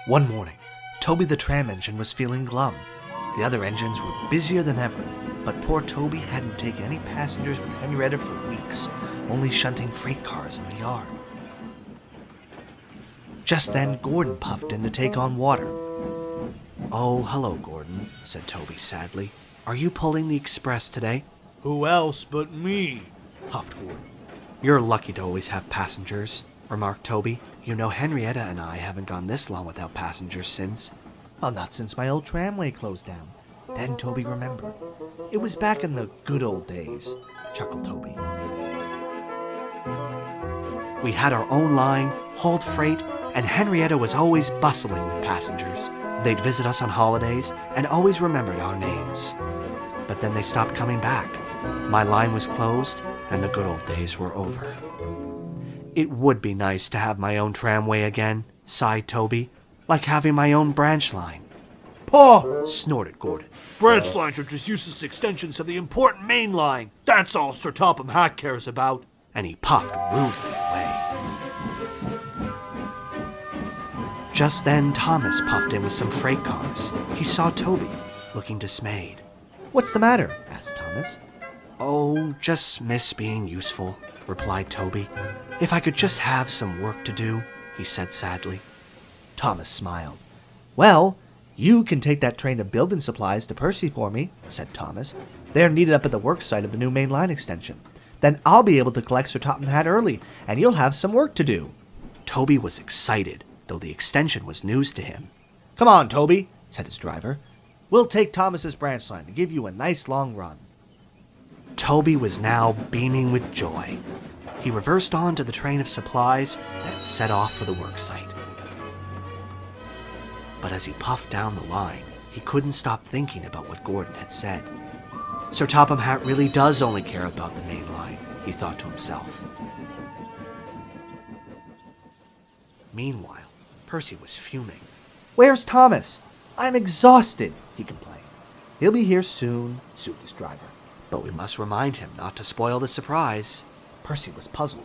One morning, Toby the tram engine was feeling glum. The other engines were busier than ever, but poor Toby hadn't taken any passengers with Henrietta for weeks, only shunting freight cars in the yard. Just then, Gordon puffed in to take on water. "Oh, hello, Gordon," said Toby sadly. "Are you pulling the express today?" "Who else but me?" huffed Gordon. "You're lucky to always have passengers," remarked Toby. "You know, Henrietta and I haven't gone this long without passengers since." "Well, not since my old tramway closed down." Then Toby remembered. "It was back in the good old days," chuckled Toby. "We had our own line, hauled freight, and Henrietta was always bustling with passengers. They'd visit us on holidays and always remembered our names. But then they stopped coming back. My line was closed, and the good old days were over." "It would be nice to have my own tramway again," sighed Toby, "like having my own branch line." "Paw!" snorted Gordon. "Branch lines are just useless extensions of the important main line. That's all Sir Topham Hatt cares about." And he puffed rudely away. Just then, Thomas puffed in with some freight cars. He saw Toby, looking dismayed. "What's the matter?" asked Thomas. "Oh, just miss being useful," replied Toby. "If I could just have some work to do," he said sadly. Thomas smiled. "Well, you can take that train of building supplies to Percy for me," said Thomas. "They're needed up at the work site of the new main line extension. Then I'll be able to collect Sir Topham Hatt early, and you'll have some work to do." Toby was excited, though the extension was news to him. "Come on, Toby," said his driver. "We'll take Thomas's branch line to give you a nice long run." Toby was now beaming with joy. He reversed on to the train of supplies, then set off for the worksite. But as he puffed down the line, he couldn't stop thinking about what Gordon had said. Sir Topham Hatt really does only care about the main line, he thought to himself. Meanwhile, Percy was fuming. "Where's Thomas? I'm exhausted," he complained. "He'll be here soon," soothed his driver. "But we must remind him not to spoil the surprise." Percy was puzzled.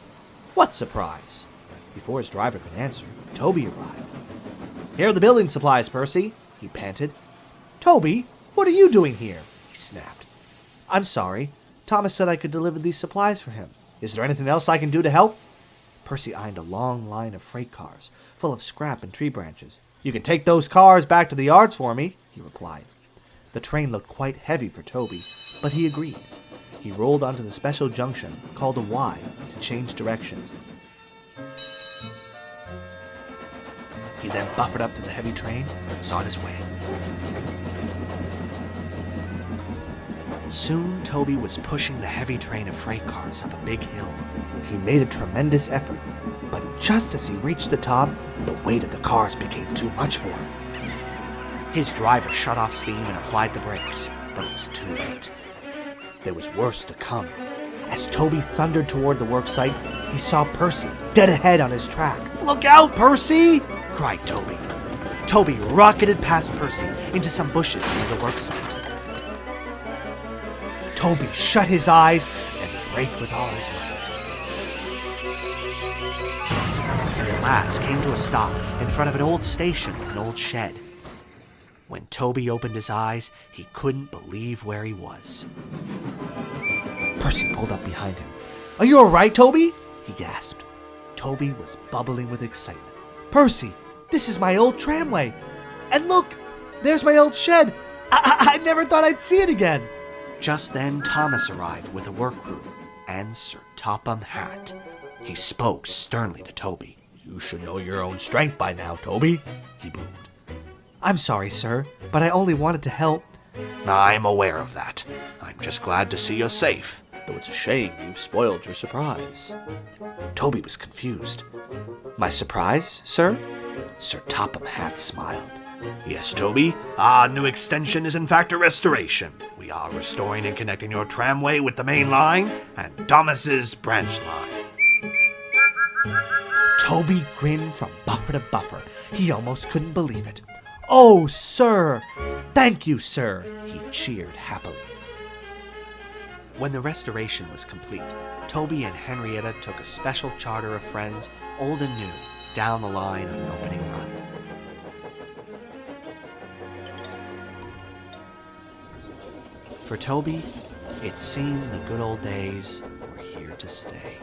"What surprise?" Before his driver could answer, Toby arrived. "Here are the building supplies, Percy," he panted. "Toby, what are you doing here?" he snapped. "I'm sorry. Thomas said I could deliver these supplies for him. Is there anything else I can do to help?" Percy eyed a long line of freight cars, full of scrap and tree branches. "You can take those cars back to the yards for me," he replied. The train looked quite heavy for Toby, but he agreed. He rolled onto the special junction, called a Y, to change directions. He then buffered up to the heavy train and was on his way. Soon, Toby was pushing the heavy train of freight cars up a big hill. He made a tremendous effort, but just as he reached the top, the weight of the cars became too much for him. His driver shut off steam and applied the brakes, but it was too late. There was worse to come. As Toby thundered toward the worksite, he saw Percy dead ahead on his track. "Look out, Percy!" cried Toby. Toby rocketed past Percy into some bushes near the worksite. Toby shut his eyes and braked with all his might. He at last came to a stop in front of an old station with an old shed. When Toby opened his eyes, he couldn't believe where he was. Percy pulled up behind him. "Are you all right, Toby?" he gasped. Toby was bubbling with excitement. "Percy, this is my old tramway. And look, there's my old shed. I never thought I'd see it again." Just then, Thomas arrived with a work crew and Sir Topham Hatt. He spoke sternly to Toby. "You should know your own strength by now, Toby," he boomed. "I'm sorry, sir, but I only wanted to help." "I'm aware of that. I'm just glad to see you're safe, though it's a shame you've spoiled your surprise." Toby was confused. "My surprise, sir?" Sir Topham Hatt smiled. Yes, Toby, our new extension is in fact a restoration. We are restoring and connecting your tramway with the main line and Thomas's branch line. Toby grinned from buffer to buffer. He almost couldn't believe it. Oh, sir! Thank you, sir! He cheered happily. When the restoration was complete, Toby and Henrietta took a special charter of friends, old and new, down the line on an opening run. For Toby, it seemed the good old days were here to stay.